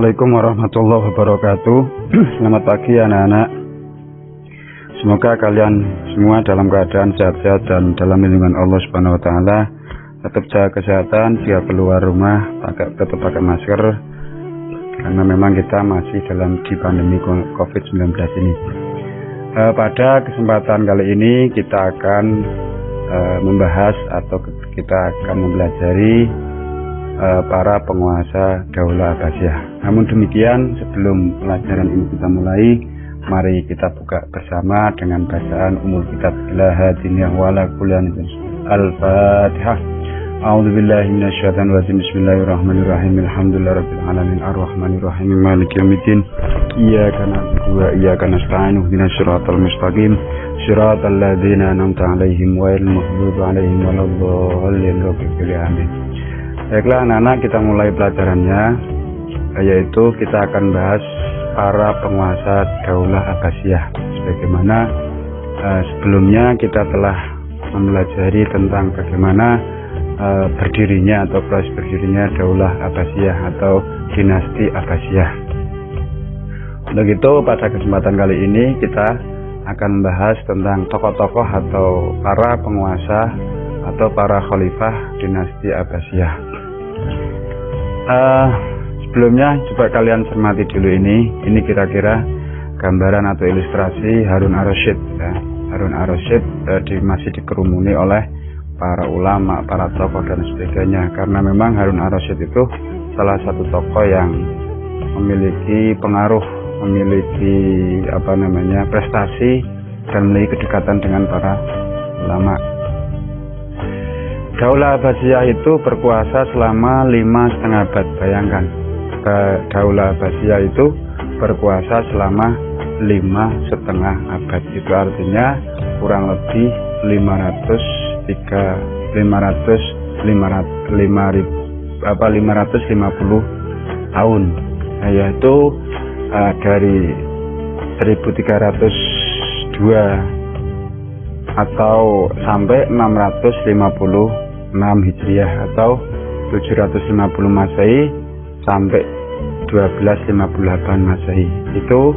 Assalamualaikum warahmatullahi wabarakatuh. Selamat pagi anak-anak. Semoga kalian semua dalam keadaan sehat-sehat dan dalam lindungan Allah Subhanahu wa taala. Tetap jaga kesehatan, jika keluar rumah tetap pakai masker karena memang kita masih di pandemi COVID-19 ini. Pada kesempatan kali ini kita akan membahas atau kita akan mempelajari para penguasa Daulah Abbasiyah. Namun demikian, sebelum pelajaran ini kita mulai, mari kita buka bersama dengan bacaan umul kitab ila hadiniyah wala kulian al-fatihah. A'udzubillahi minasyaitonir rajim. Bismillahirrahmanirrahim. Alhamdulillahirabbil alamin arrahmanirrahim maliki yaumiddin. Iyyaka na'budu wa iyyaka nasta'in. Ihdinas siratal mustaqim. Siratal ladzina an'amta 'alaihim ghairil maghdubi 'alaihim waladdallin. Amin. Baiklah anak-anak, kita mulai pelajarannya, yaitu kita akan bahas para penguasa Daulah Abbasiyah. Sebagaimana sebelumnya kita telah mempelajari tentang bagaimana berdirinya atau proses berdirinya Daulah Abbasiyah atau dinasti Abbasiyah. Untuk itu pada kesempatan kali ini kita akan membahas tentang tokoh-tokoh atau para penguasa atau para khalifah dinasti Abbasiyah. Sebelumnya coba kalian cermati dulu ini kira-kira gambaran atau ilustrasi Harun ar-Rasyid ya. Harun ar-Rasyid masih dikerumuni oleh para ulama, para tokoh dan sebagainya, karena memang Harun ar-Rasyid itu salah satu tokoh yang memiliki pengaruh, memiliki prestasi dan memiliki kedekatan dengan para ulama. Daulah Abbasiyah itu berkuasa selama 5,5 abad. Bayangkan, Daulah Abbasiyah itu berkuasa selama 5,5 abad. Itu artinya kurang lebih 550 tahun. Yaitu dari 1302 atau sampai 656 Hijriah atau 750 Masehi sampai 1258 Masehi. Itu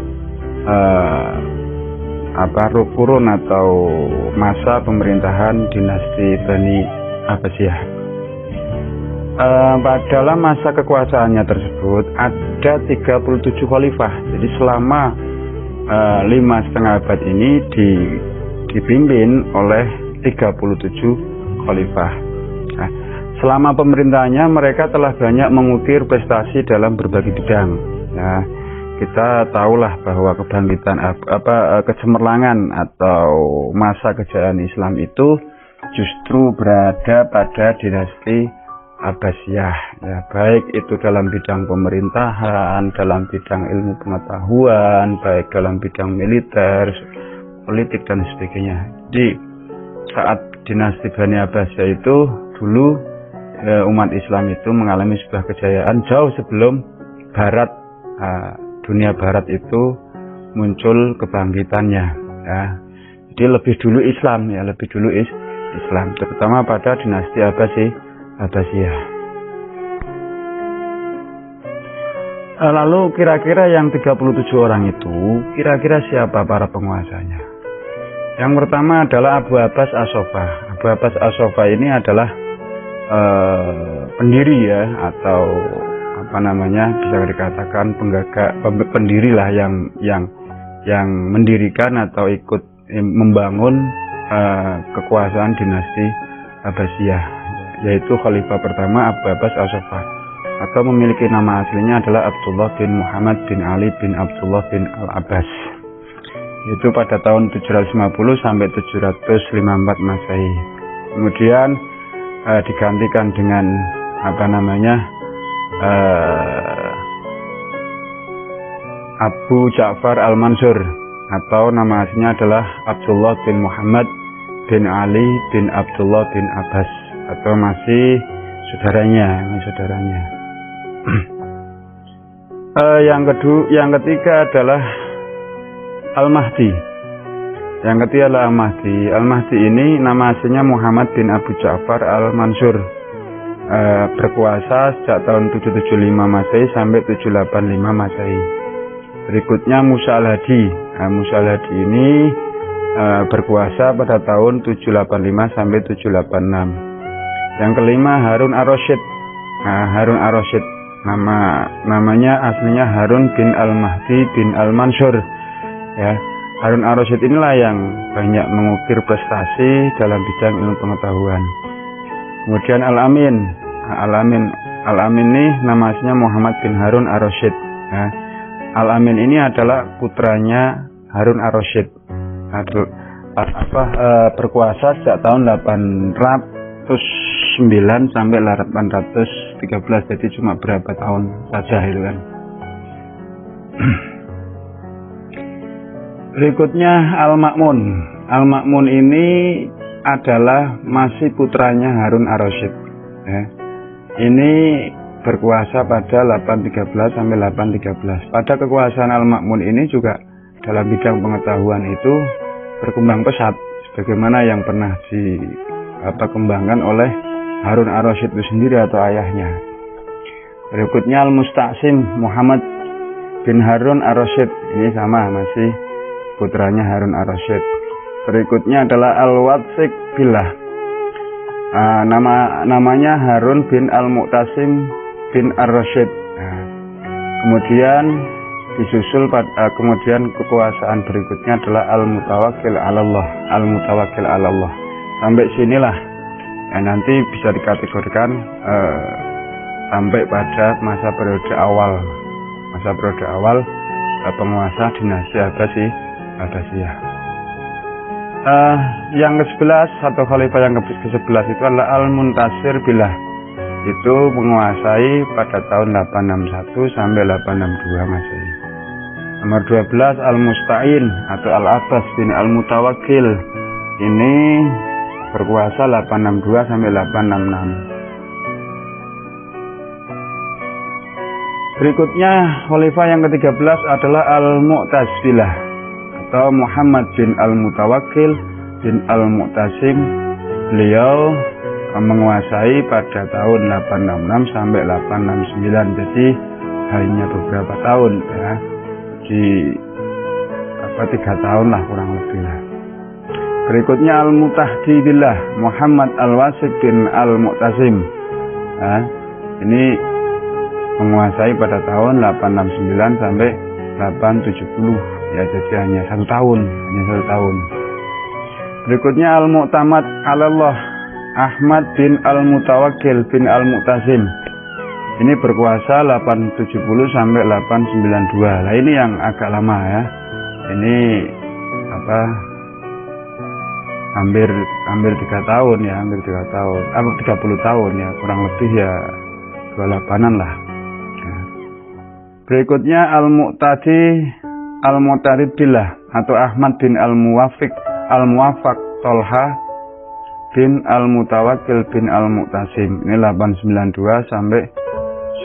kurun atau masa pemerintahan dinasti Bani Abbasiyah. Dalam masa kekuasaannya tersebut ada 37 khalifah. Jadi selama 5,5 abad ini dipimpin oleh 37 khalifah. Nah, selama pemerintahannya mereka telah banyak mengukir prestasi dalam berbagai bidang. Nah, kita tahulah bahwa kebangkitan kecemerlangan atau masa kejayaan Islam itu justru berada pada dinasti Abbasiyah. Ya, baik itu dalam bidang pemerintahan, dalam bidang ilmu pengetahuan, baik dalam bidang militer, politik dan sebagainya. Di saat dinasti Bani Abbasiyah itu dulu umat Islam itu mengalami sebuah kejayaan jauh sebelum dunia barat itu muncul kebangkitannya ya. Jadi lebih dulu Islam, terutama pada dinasti Abbasiyah. Lalu kira-kira yang 37 orang itu kira-kira siapa para penguasanya? Yang pertama adalah Abu Abbas As-Sofa. Abu Abbas As-Sofa ini adalah pendiri ya, atau bisa dikatakan pendiri lah yang mendirikan atau ikut membangun kekuasaan dinasti Abbasiyah, yaitu khalifah pertama Abu Abbas As-Sofa, atau memiliki nama aslinya adalah Abdullah bin Muhammad bin Ali bin Abdullah bin Al-Abbas. Itu pada tahun 750 sampai 754 Masehi. Kemudian digantikan dengan Abu Ja'far Al-Mansur, atau nama aslinya adalah Abdullah bin Muhammad bin Ali bin Abdullah bin Abbas, atau masih saudaranya. Yang ketiga adalah Al-Mahdi. Yang ketiga adalah Al-Mahdi. Al-Mahdi ini nama aslinya Muhammad bin Abu Ja'far Al-Mansur. berkuasa sejak tahun 775 Masehi sampai 785 Masehi. Berikutnya Musa al-Hadi. Musa al-Hadi ini berkuasa pada tahun 785 sampai 786. Yang kelima Harun ar-Rasyid. Harun ar-Rasyid namanya aslinya Harun bin al-Mahdi bin al-Mansur. Ya, Harun ar-Rasyid inilah yang banyak mengukir prestasi dalam bidang ilmu pengetahuan. Kemudian Al-Amin. Al-Amin ini nama aslinya Muhammad bin Harun ar-Rasyid. Ya. Al-Amin ini adalah putranya Harun ar-Rasyid. Berkuasa sejak tahun 809 sampai 813, jadi cuma berapa tahun saja itu kan. Berikutnya Al-Ma'mun. Al-Ma'mun ini adalah masih putranya Harun ar-Rasyid. Ya. Ini berkuasa pada 813 sampai 813. Pada kekuasaan Al-Ma'mun ini juga dalam bidang pengetahuan itu berkembang pesat, sebagaimana yang pernah dikembangkan oleh Harun ar-Rasyid itu sendiri atau ayahnya. Berikutnya Al-Musta'sim Muhammad bin Harun ar-Rasyid. Ini sama, masih putranya Harun ar-Rasyid. Berikutnya adalah Al-Watsiq Billah. Namanya Harun bin Al-Mu'tasim bin ar-Rasyid. Kemudian disusul kemudian kekuasaan berikutnya adalah Al-Mutawakkil 'alallah. Al-Mutawakkil 'alallah. Sampai sinilah nanti bisa dikategorikan sampai pada masa periode awal penguasa dinasti Abbasiyah. Yang ke-11 atau khalifah yang ke-11 itu adalah Al-Muntasir Billah. Itu menguasai pada tahun 861 sampai 862 Masehi. Nomor 12 Al-Musta'in atau Al-Abbas bin Al-Mutawakkil. Ini berkuasa 862 sampai 866. Berikutnya khalifah yang ke-13 adalah Al-Mu'tazilah atau Muhammad bin Al-Mutawakkil bin Al-Mu'tasim. Beliau menguasai pada tahun 866 sampai 869, jadi hanya beberapa tahun ya, di 3 tahun lah kurang lebih lah. Berikutnya Al-Mutahdi Billah Muhammad Al-Wasiq bin Al-Mu'tasim. Ini menguasai pada tahun 869 sampai 870 ya, jadi hanya 1 tahun. Berikutnya Al-Mu'tamad 'alallah Ahmad bin Al-Mutawakkil bin Al-Mu'tasim. Ini berkuasa 870 sampai 892. Nah, ini yang agak lama ya. Ini hampir 3 tahun ya, 30 tahun ya, kurang lebih ya 28-an lah. Ya. Berikutnya Al-Mu'tarid Billah atau Ahmad bin Al-Muwaffaq Tolha bin Al-Mutawakkil bin Al-Mu'tasim. Ini 892 sampai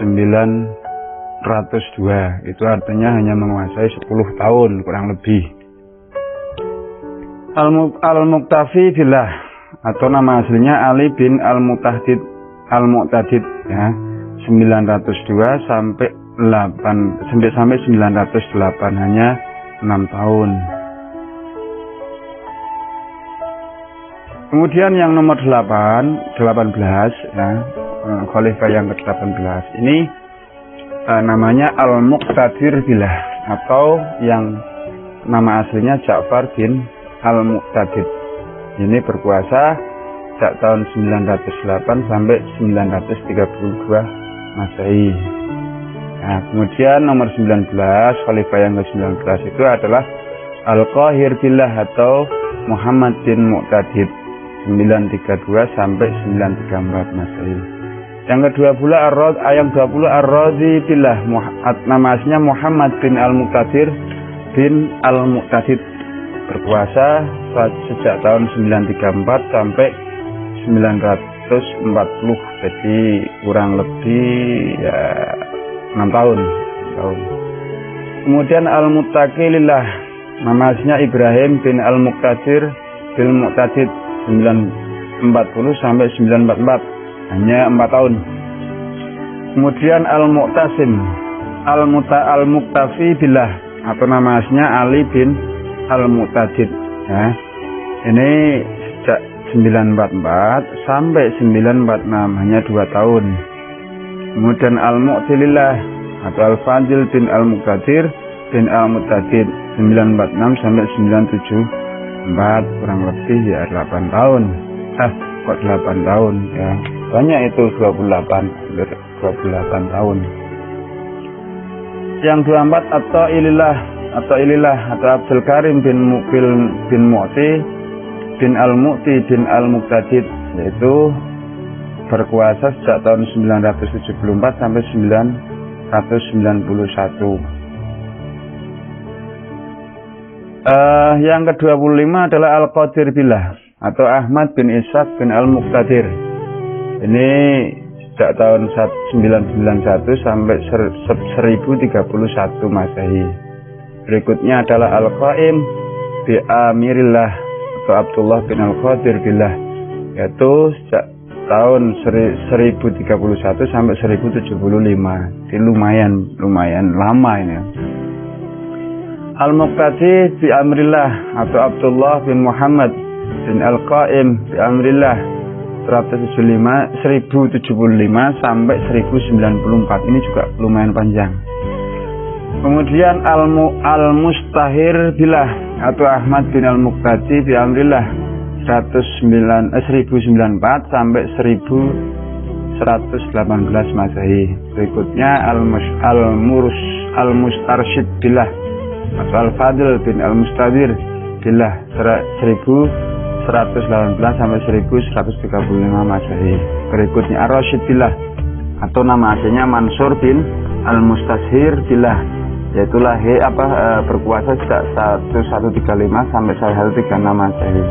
902. Itu artinya hanya menguasai 10 tahun kurang lebih. Al-Muqtafi Billah atau nama aslinya Ali bin Al-Muqtadid ya, 902 sampai 908, hanya 6 tahun. Kemudian yang nomor 18 ya, khalifah yang ke-18 ini namanya Al-Muqtadir Billah atau yang nama aslinya Ja'far bin Al-Muqtadid. Ini berkuasa sejak tahun 908 sampai 932 Masehi. Nah, kemudian nomor 19 khalifah yang ke-19 itu adalah Al-Qahir Billah atau Muhammad bin Muqtadid, 932 sampai 934 Masehi. Yang ke-20 Ar-Razi Billah, nama aslinya Muhammad bin Al-Muqtadir bin Al-Muqtadid, berkuasa sejak tahun 934 sampai 940, jadi kurang lebih ya 6 tahun. Kemudian Al-Muttaqilillah, nama aslinya Ibrahim bin Al-Muqtadir bin Muqtadid, 940 sampai 944. hanya 4 tahun. Kemudian Al-Mu'tasim Al-Muktafi billah, atau nama aslinya Ali bin Al-Mu'tadid ya. Ini sejak 944 sampai 946, hanya 2 tahun. Kemudian Al-Mu'tilillah atau Al-Fadil bin Al-Muqtadir bin Al-Mu'tadid 946 sampai 974, kurang lebih ya 8 tahun. Kok 8 tahun ya. Banyak itu 28 tahun. Yang 24 atau Abdul Karim bin Mu'ti bin Al-Mu'ti bin Al-Muqtadid, yaitu berkuasa sejak tahun 974 sampai 991. Yang ke-25 adalah Al-Qadir billah atau Ahmad bin Ishaq bin Al-Muqtadir. Ini sejak tahun 991 sampai 1031 Masehi. Berikutnya adalah Al-Qaim bi Amirillah atau Abdullah bin Al-Qadir billah, yaitu sejak tahun 1031 sampai 1075. Ini lumayan lama ini. Al-Muqtadi bi Amrillah atau Abdullah bin Muhammad bin Al-Qaim bi Amrillah 1075 sampai 1094. Ini juga lumayan panjang. Kemudian Al-Mustahir billah atau Ahmad bin Al-Muqtadi bi Amrillah 1094 sampai 1118 Masehi. Berikutnya Al-Mustarsyid billah atau Al-Fadil bin Al-Mustadir billah 1118 sampai 1135 Masehi. Berikutnya Ar-Rasyid billah atau nama aslinya Mansur bin Al-Mustashir billah, yaitu berkuasa sejak 1135 sampai 1136 Masehi.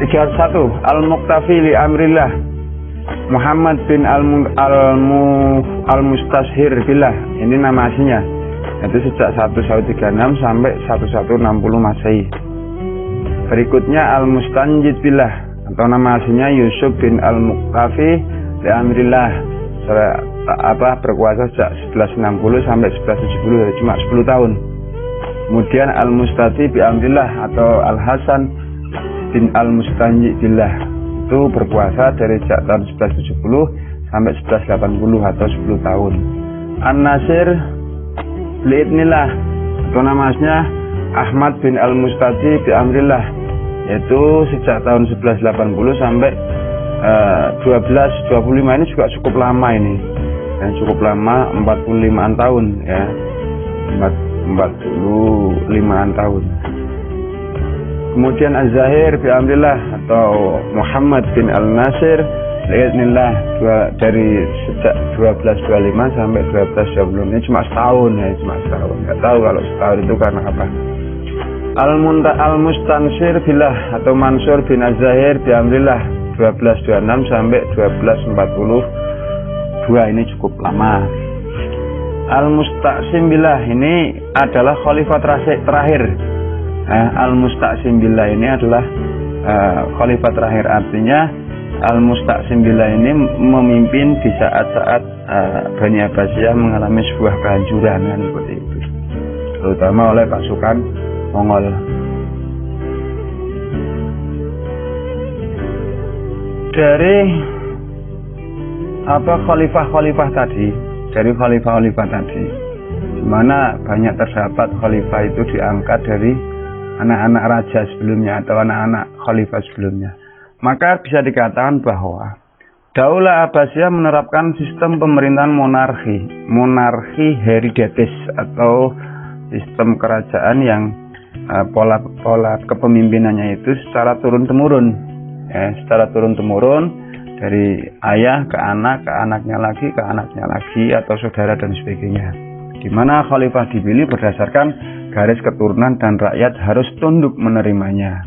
31 Al-Muqtafi li Amrillah Muhammad bin Al-Mustashir billah. Ini nama aslinya, itu sejak 1136 sampai 1160 Masehi. Berikutnya Al-Mustanjid billah atau nama aslinya Yusuf bin Al-Muqtafi li Amrillah, berkuasa sejak 1160 sampai 1170, cuma 10 tahun. Kemudian Al-Mustati bi Amrillah atau Al-Hasan bin Al-Mustanjid billah, itu berkuasa dari sejak tahun 1170 sampai 1180 atau 10 tahun. An-Nasir li'idnillah atau nama aslinya Ahmad bin Al-Mustadi bi Amrillah, yaitu sejak tahun 1180 sampai 1225. Ini juga cukup lama ini. Dan cukup lama, 45-an tahun ya. 45-an tahun. Kemudian Az-Zahir bi Amrillah atau Muhammad bin Al-Nasir li'idnillah dari sejak 1225 sampai 1220. Ini cuma setahun ya, Nggak tahu kalau setahun itu karena apa. Al-Mustansir billah atau Mansur bin Az-Zahir bi Amrillah 1226 sampai 1242. Ini cukup lama. Al-Mustaqsim billah ini adalah khalifah terakhir. Al-Mustaqsim billah ini adalah khalifah terakhir, artinya Al-Mustaqsim billah ini memimpin di saat-saat Bani Abbasiyah mengalami sebuah kehancuran seperti itu, terutama oleh pasukan Mongol. Dari khalifah-khalifah tadi, di mana banyak terdapat khalifah itu diangkat dari anak-anak raja sebelumnya atau anak-anak khalifah sebelumnya, maka bisa dikatakan bahwa Daulah Abbasiyah menerapkan sistem pemerintahan monarki hereditaris atau sistem kerajaan yang pola kepemimpinannya itu secara turun-temurun dari ayah ke anak, ke anaknya lagi atau saudara dan sebagainya, di mana khalifah dipilih berdasarkan garis keturunan dan rakyat harus tunduk menerimanya.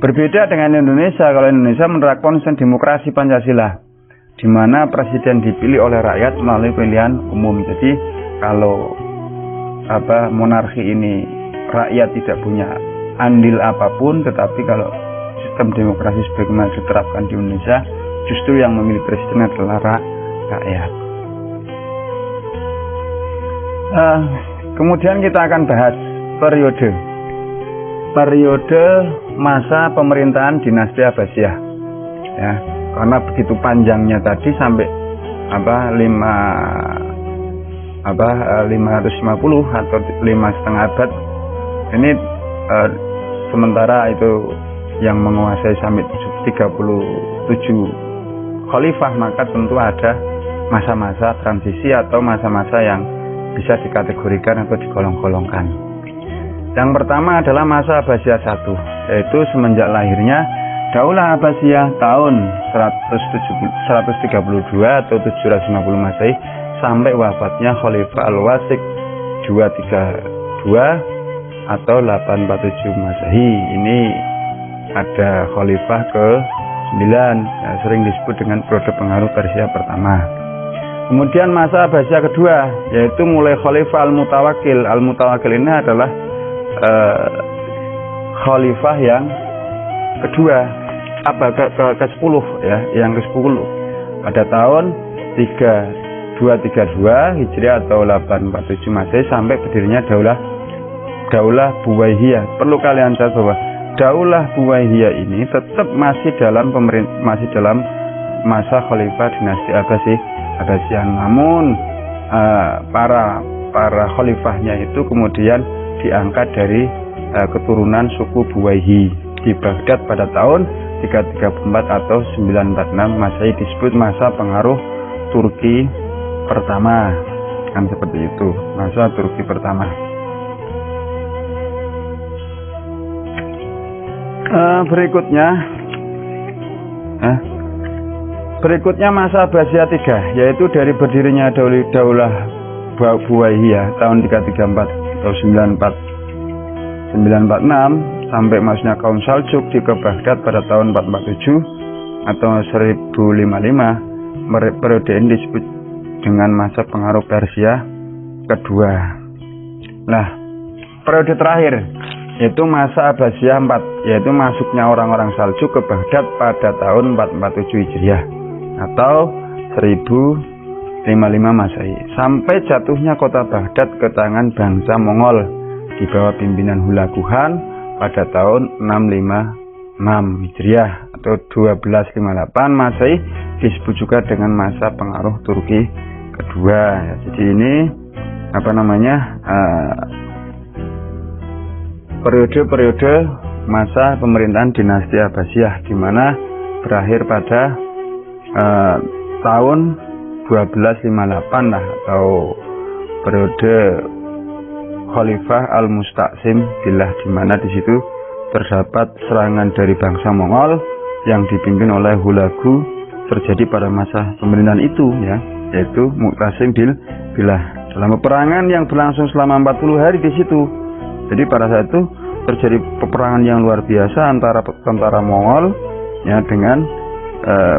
Berbeda dengan Indonesia, kalau Indonesia menerapkan sistem demokrasi Pancasila, di mana presiden dipilih oleh rakyat melalui pilihan umum. Jadi kalau monarki ini rakyat tidak punya andil apapun, tetapi kalau sistem demokrasi sebagaimana diterapkan di Indonesia, justru yang memilih presiden adalah rakyat. Kemudian kita akan bahas periode masa pemerintahan dinasti Abbasiyah, ya, karena begitu panjangnya tadi sampai 550 atau 5,5 abad ini, sementara itu yang menguasai sampai 37 khalifah, maka tentu ada masa-masa transisi atau masa-masa yang bisa dikategorikan atau digolong-golongkan. Yang pertama adalah masa Abbasiyah I, yaitu semenjak lahirnya Daulah Abbasiyah tahun 132 atau 750 Masehi sampai wafatnya Khalifah Al-Wasik 232 atau 847 Masehi. Ini ada Khalifah ke-9, ya, sering disebut dengan periode pengaruh Persia pertama. Kemudian masa Abbasiyah kedua, yaitu mulai Khalifah Al-Mutawakkil. Al-Mutawakkil ini adalah Khalifah yang kedua, ke-10, ya, yang ke-10 pada tahun 232 Hijriah atau 847 Masehi sampai berdirinya Daulah Buwaihiyah. Perlu kalian catat bahwa Daulah Buwaihiyah ini tetap masih dalam masa Khalifah dinasti Abbasiyah. Namun para khalifahnya itu kemudian diangkat dari keturunan suku Buwaihi di Baghdad pada tahun 334 atau 946 Masehi, disebut masa pengaruh Turki pertama, kan seperti itu, masa Turki pertama. Berikutnya masa Abbasiyah III, yaitu dari berdirinya Daulah Buwaihiyah tahun 334 atau 946 sampai masuknya kaum Saljuk di ke Baghdad pada tahun 447 atau 1055. Periode ini disebut dengan masa pengaruh Persia kedua. Nah, periode terakhir yaitu masa Abbasiyah IV, yaitu masuknya orang-orang Saljuk ke Baghdad pada tahun 447 Hijriah atau 1055 Masehi sampai jatuhnya kota Baghdad ke tangan bangsa Mongol di bawah pimpinan Hulagu Khan pada tahun 656 Hijriah atau 1258 Masehi, disebut juga dengan masa pengaruh Turki kedua. Jadi ini periode-periode masa pemerintahan dinasti Abbasiyah, di mana berakhir pada tahun 1258 lah, atau periode Khalifah Al-Musta'sim Billah, di mana di situ terdapat serangan dari bangsa Mongol yang dipimpin oleh Hulagu terjadi pada masa pemerintahan itu, ya, yaitu Mu'tasim Billah, dalam peperangan yang berlangsung selama 40 hari di situ. Jadi pada saat itu terjadi peperangan yang luar biasa antara tentara Mongol, ya, dengan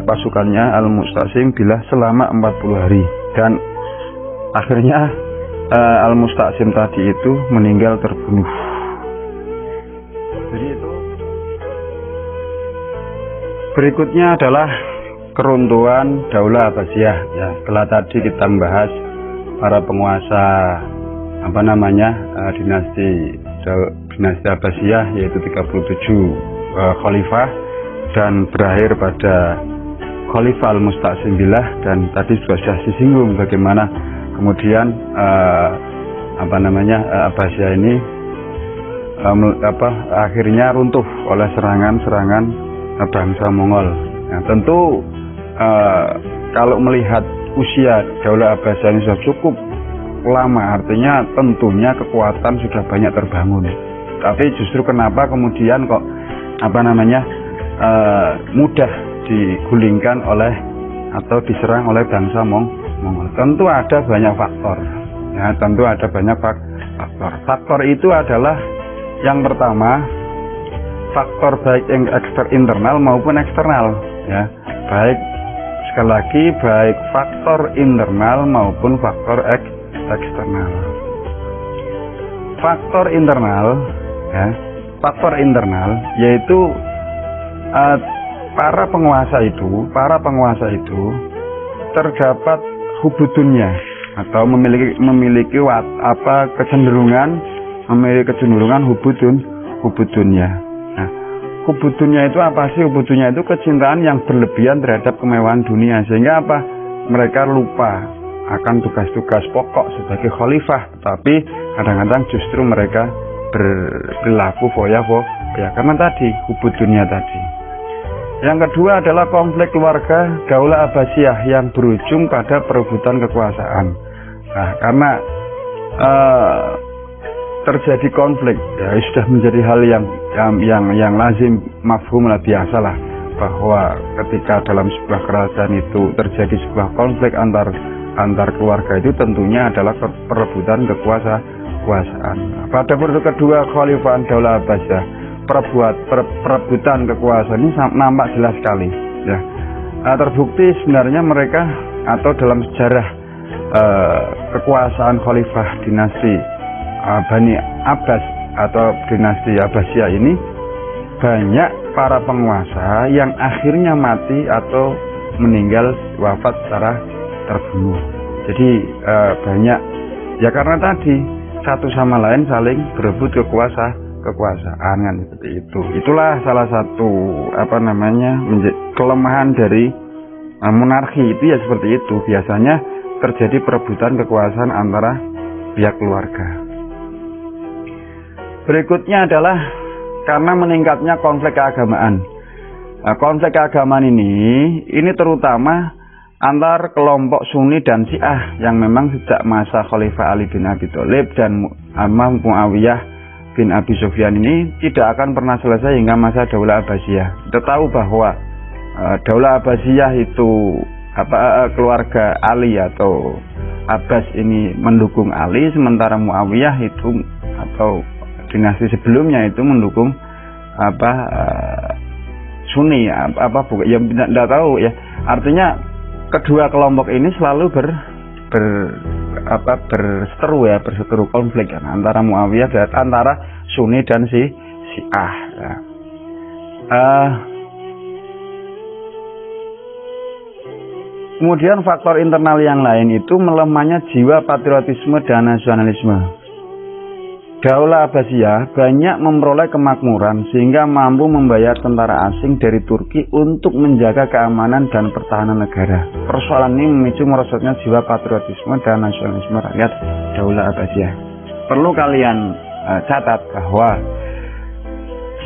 pasukannya Al-Musta'sim Billah selama 40 hari, dan akhirnya Al-Musta'sim tadi itu meninggal terbunuh. Jadi itu. Berikutnya adalah keruntuhan Daulah Abbasiyah. Ya, setelah tadi kita membahas para penguasa dinasti Abbasiyah, yaitu 37 khalifah, dan berakhir pada Khalifah Al-Musta'sim Billah, dan tadi sudah disinggung bagaimana kemudian Abbasiyah ini akhirnya runtuh oleh serangan bangsa Mongol. Nah, tentu kalau melihat usia Daulah Abbasiyah ini sudah cukup lama, artinya tentunya kekuatan sudah banyak terbangun. Tapi justru kenapa kemudian kok mudah digulingkan oleh atau diserang oleh bangsa Mongol? Tentu ada banyak faktor. Ya, tentu ada banyak faktor. Faktor itu adalah yang pertama, faktor baik yang internal maupun eksternal. Ya, sekali lagi baik faktor internal maupun faktor eksternal. Faktor internal, ya, faktor internal yaitu para penguasa itu terdapat hubudunya atau memiliki kecenderungan hubudunnya. Nah, hubudunnya itu apa sih? Hubudunnya itu kecintaan yang berlebihan terhadap kemewahan dunia, sehingga apa? Mereka lupa akan tugas-tugas pokok sebagai khalifah, tetapi kadang-kadang justru mereka berperilaku foya-foya karena tadi hubudunnya tadi. Yang kedua adalah konflik keluarga Daulah Abbasiyah yang berujung pada perebutan kekuasaan. Nah, karena terjadi konflik, ya sudah menjadi hal yang lazim, mafhum lah, biasa lah, bahwa ketika dalam sebuah kerajaan itu terjadi sebuah konflik antar keluarga, itu tentunya adalah perebutan kekuasaan. Pada periode kedua Khalifahan Daulah Abbasiyah, perebutan kekuasaan ini nampak jelas sekali, ya. Terbukti sebenarnya mereka atau dalam sejarah kekuasaan Khalifah dinasti Bani Abbas atau dinasti Abbasiyah ini, banyak para penguasa yang akhirnya mati atau meninggal, wafat secara terbunuh. Jadi banyak, ya karena tadi satu sama lain saling berebut kekuasaan kan, seperti itu. Itulah salah satu kelemahan dari monarki itu, ya seperti itu. Biasanya terjadi perebutan kekuasaan antara pihak keluarga. Berikutnya adalah karena meningkatnya konflik keagamaan. Konflik keagamaan ini terutama antar kelompok Sunni dan Syiah yang memang sejak masa Khalifah Ali bin Abi Thalib dan Muawiyah bin Abi Sufyan ini tidak akan pernah selesai hingga masa Daulah Abbasiyah. Kita tahu bahwa Daulah Abbasiyah itu keluarga Ali atau Abbas ini mendukung Ali, sementara Muawiyah itu atau dinasti sebelumnya itu mendukung Sunni, ya tidak tahu ya. Artinya kedua kelompok ini selalu berseteru konflik kan, antara Muawiyah dan antara Sunni dan Syiah. Ya. Kemudian faktor internal yang lain itu melemahnya jiwa patriotisme dan nasionalisme. Daulah Abbasiyah banyak memperoleh kemakmuran sehingga mampu membayar tentara asing dari Turki untuk menjaga keamanan dan pertahanan negara. Persoalan ini memicu merosotnya jiwa patriotisme dan nasionalisme rakyat Daulah Abbasiyah. Perlu kalian catat bahwa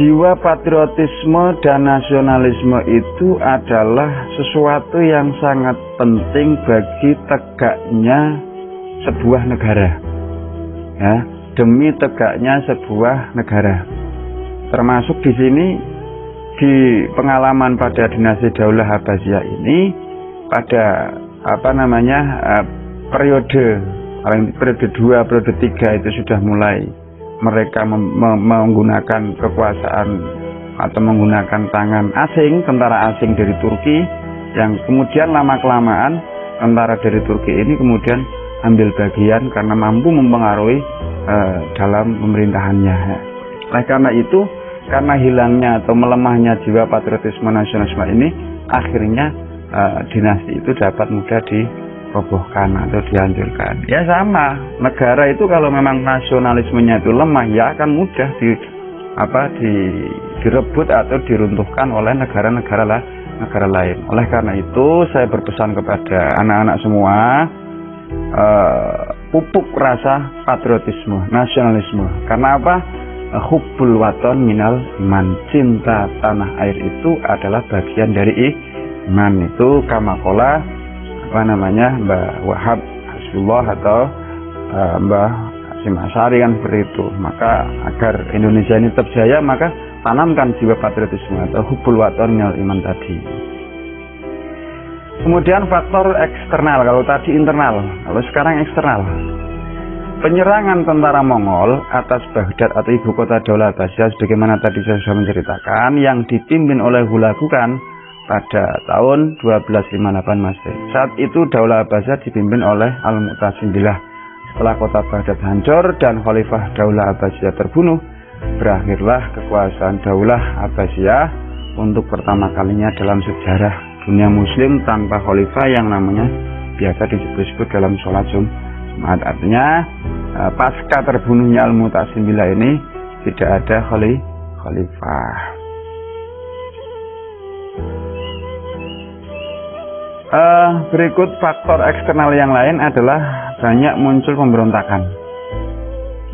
jiwa patriotisme dan nasionalisme itu adalah sesuatu yang sangat penting bagi tegaknya sebuah negara, ya, demi tegaknya sebuah negara. Termasuk di sini, di pengalaman pada dinasti Daulah Abbasiyah ini, pada periode 2, periode 3 itu sudah mulai mereka menggunakan kekuasaan atau menggunakan tangan asing, tentara asing dari Turki, yang kemudian lama-kelamaan tentara dari Turki ini kemudian ambil bagian karena mampu mempengaruhi dalam pemerintahannya. Oleh karena itu, karena hilangnya atau melemahnya jiwa patriotisme nasionalisme ini, akhirnya dinasti itu dapat mudah dirobohkan atau dihancurkan. Ya sama, negara itu kalau memang nasionalismenya itu lemah, ya akan mudah direbut atau diruntuhkan oleh negara lain. Oleh karena itu, saya berpesan kepada anak-anak semua, pupuk rasa patriotisme, nasionalisme. Karena apa? Hubbul waton minal iman. Cinta tanah air itu adalah bagian dari iman. Itu kamakola Mbah Wahab Hasbullah atau Mbah Hasyim Asy'ari kan seperti itu. Maka agar Indonesia ini tetap jaya, maka tanamkan jiwa patriotisme atau hubbul waton minal iman tadi. Kemudian faktor eksternal, kalau tadi internal, kalau sekarang eksternal. Penyerangan tentara Mongol atas Baghdad atau ibu kota Daulah Abbasiyah, sebagaimana tadi saya sudah menceritakan, yang dipimpin oleh Hulagu Khan pada tahun 1258 Masehi. Saat itu Daulah Abbasiyah dipimpin oleh Al-Mu'tasim Billah. Setelah kota Baghdad hancur dan Khalifah Daulah Abbasiyah terbunuh, berakhirlah kekuasaan Daulah Abbasiyah untuk pertama kalinya dalam sejarah dunia muslim tanpa khalifah yang namanya biasa disebut dalam sholat Jumat. Artinya pasca terbunuhnya Al-Mu'tasim billah ini tidak ada khalifah. Berikut faktor eksternal yang lain adalah banyak muncul pemberontakan.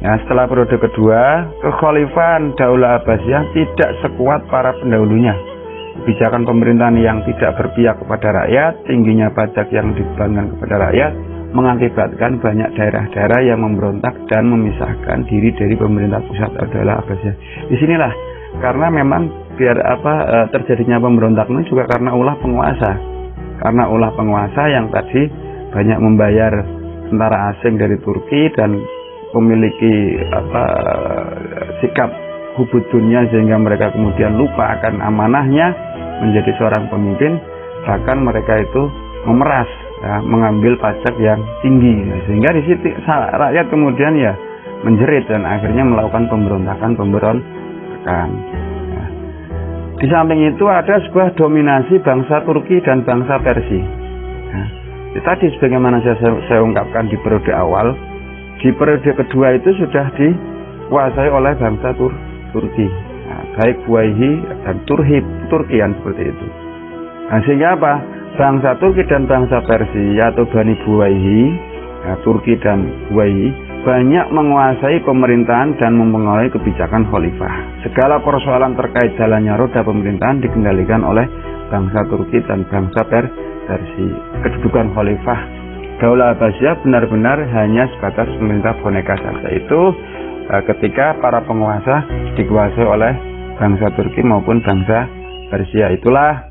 Ya, setelah periode kedua, kekhalifahan Daulah Abbasiyah tidak sekuat para pendahulunya. Kebijakan pemerintahan yang tidak berpihak kepada rakyat, tingginya pajak yang dibebankan kepada rakyat, mengakibatkan banyak daerah-daerah yang memberontak dan memisahkan diri dari pemerintah pusat Daulah Abbasiyah. Disinilah karena memang terjadinya pemberontak ini juga karena ulah penguasa. Karena ulah penguasa yang tadi banyak membayar tentara asing dari Turki dan memiliki sikap hubudunnya sehingga mereka kemudian lupa akan amanahnya menjadi seorang pemimpin, bahkan mereka itu memeras, ya, mengambil pajak yang tinggi, ya, sehingga di situ rakyat kemudian ya menjerit dan akhirnya melakukan pemberontakan. Ya. Di samping itu ada sebuah dominasi bangsa Turki dan bangsa Persia. Ya. Tadi sebagaimana saya ungkapkan di periode awal, di periode kedua itu sudah dikuasai oleh bangsa Turki, nah, baik Buayhi dan Turkian seperti itu. Nah, sehingga apa? Bangsa Turki dan bangsa Persia atau Bani Buayhi, ya, Turki dan Buayhi banyak menguasai pemerintahan dan mempengaruhi kebijakan khalifah. Segala persoalan terkait jalannya roda pemerintahan dikendalikan oleh bangsa Turki dan bangsa Persia. Kedudukan khalifah Daulah Abbasiyah benar-benar hanya sebatas pemerintah boneka saja. Itu ketika para penguasa dikuasai oleh bangsa Turki maupun bangsa Persia. Itulah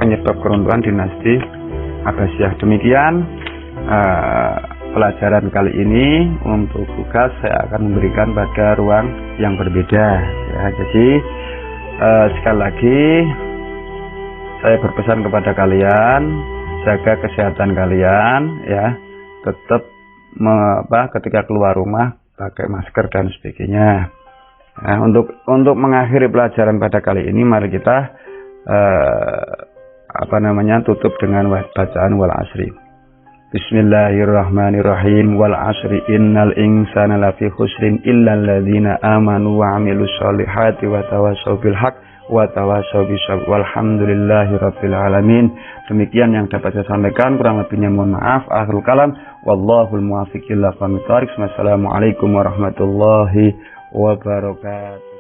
penyebab keruntuhan dinasti Abbasiyah. Demikian pelajaran kali ini. Untuk tugas saya akan memberikan pada ruang yang berbeda. Ya, jadi sekali lagi saya berpesan kepada kalian, jaga kesehatan kalian, ya, tetap ketika keluar rumah pakai masker dan sebagainya. Nah, untuk mengakhiri pelajaran pada kali ini, mari kita tutup dengan bacaan wal asri. Bismillahirrahmanirrahim. Wal asri innal insana lafi khusrin illal ladzina amanu wa amilus solihati wa tawassaw bil haqq wa tawassaw bisabr. Walhamdulillahirabbil alamin. Demikian yang dapat saya sampaikan, kurang lebihnya mohon maaf. Akhirul kalam, wallahul muwaffiq ila aqwamit thoriq. Wassalamualaikum warahmatullahi wabarakatuh.